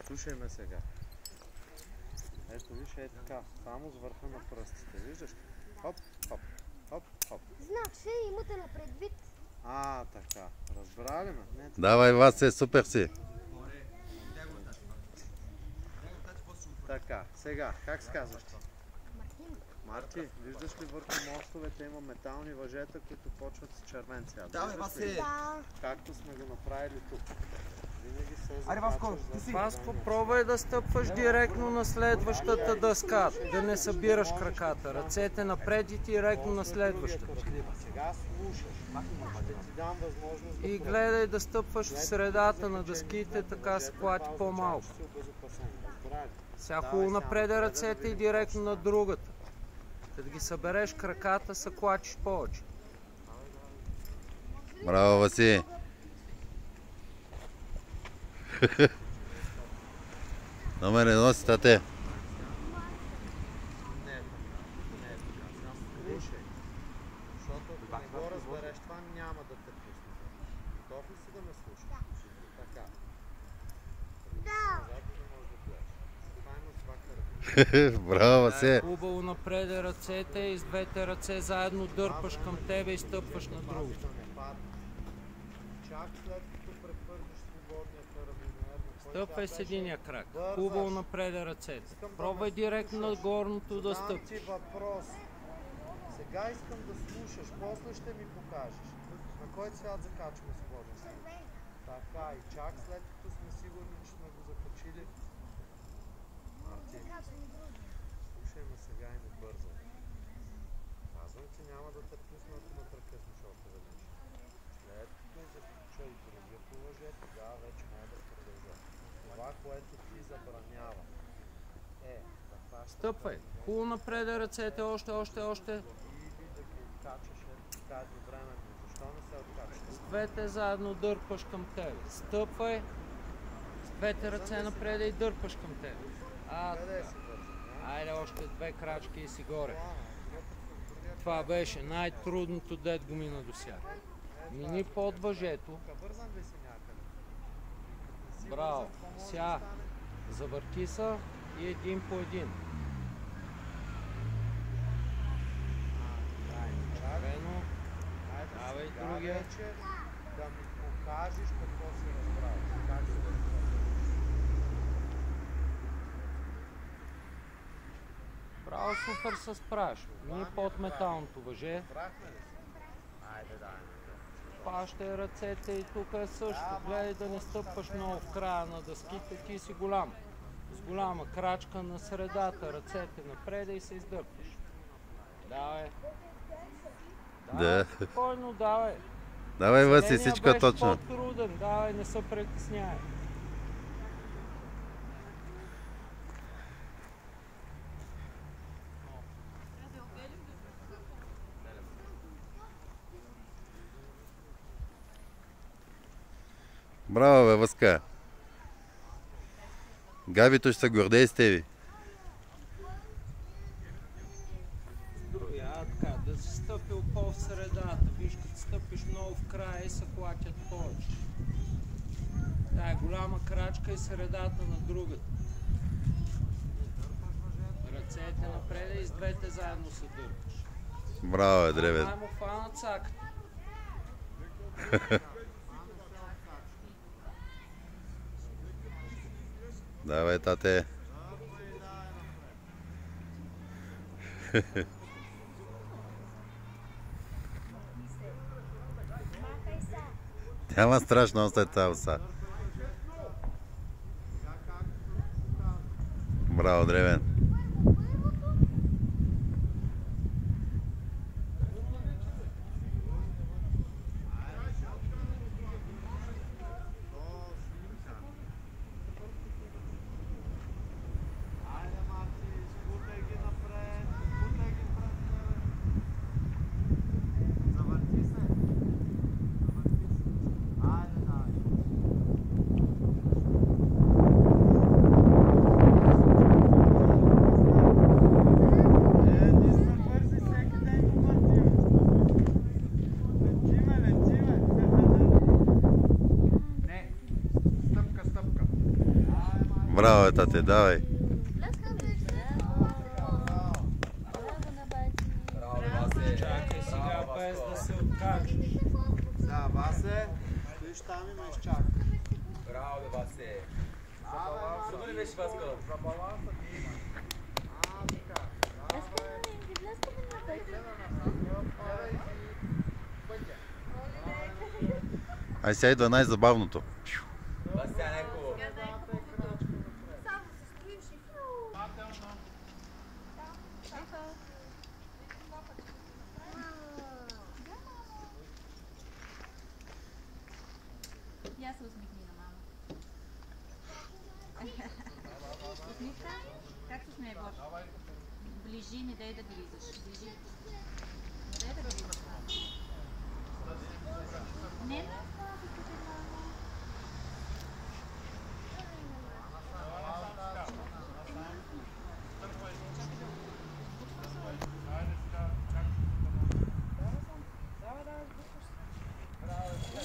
Слушай ме сега. Ето виж, е така, само с върха на пръстите, виждаш? Хоп, хоп, хоп, хоп. Значи имате на предвид. Така, разбрали ме? Давай, Васе, супер си. Така, сега, как се казваш ти? Марти, виждаш ли върху мостовете има метални въжета, които почват с червен цвят? Давай, Васе! Както сме го направили тук. Винаги се Аре, Васко, ти си! Васко, пробвай да стъпваш директно на следващата дъска, да не събираш краката. Ръцете напред и директно на следващата. Сега слушаш. Ще ти дам възможност да И гледай да стъпваш в средата на дъските, така се клати по-малко. Сега хубаво напреде ръцете и директно на другата. Като ги събереш краката, се клатиш повече. Браво, Васи. Номер 1 си, тате. Слушай, защото ако не го разбереш, това няма да те пусне. Готов ли си да ме слушаш? Така. Браво, Васе. Хубаво напреде ръцете и с двете ръце заедно дърпаш към тебе и стъпваш на другото. Чак след като прехвърлиш свободния карабинер, Стъпвай с единия крак. Хубаво напреде ръцете. Пробвай директно на горното да стъпиш. Въпрос. Сега искам да слушаш, после ще ми покажеш. На кой цвят закачваме свободния стъпване? Така, и чак след като сме сигурни, че сме го закачили. Марти, слушай ме сега и не бързай. Казвам ти, няма да те пусна, ако ме прекъснеш още веднъж. След като закача и другото въже, тогава вече мога да продължа. Това, което ти забранява, е да хващаш... Стъпвай. Хубаво напреде ръцете, още. Или да ги откачаш така едновременно. Защо не се откачаш? С двете заедно дърпаш към тебе. Стъпвай. С двете ръце напреде и дърпаш към тебе. Къде си бързо? Айде още две крачки и си горе. Това беше най-трудното, дет го мина досяга. Мини под въжето. Бързам ли си някъде? Браво. Ся. Завърти се и един по един. Червено. Давай другия. Вече да ми покажеш какво си разбрал. Как се разбрал? Браво, супер се справиш. Мини под металното въже. Разбрахме ли си? Айде, дай. Пащай ръцете и тук е също. Гледай да не стъпваш много в края на дъските, ти си голям. С голяма крачка на средата, ръцете напред и се издърпваш. Давай. Да. Спокойно, давай. Давай, Васи, всичко е беше точно. по-труден, давай, не се притесняй. Браво, бе, Васка. Габито ще се гордее с тебе. Така, да си стъпил по-в средата. Виж, като стъпиш много в края и се клатят повече. Тая голяма крачка и средата на другата. Ръцете напред и с двете заедно се дърпаш. Браво, бе, древен. Дай му фанат саката. Давай, тате. Няма страшно, остави това уса. Браво, древен. Браво, тате, давай. Чакай сега, без да се откачваш. Да, Васе, стоиш там и ме изчака. Браво, бе, Васе. Супер ли беше, Васко? За баланса ти има. Така. Ай сега идва най-забавното. Васе, не е хубаво. Я се усмихни на мама. Усмихна? Как се смее, Боже? Ближи, не дай да гризаш. Ближи. Не дай да гризаш. Не, не,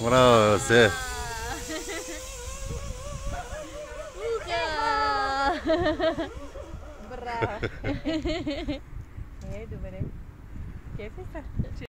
Браво, Васе. Браво! Добре. Кефи са.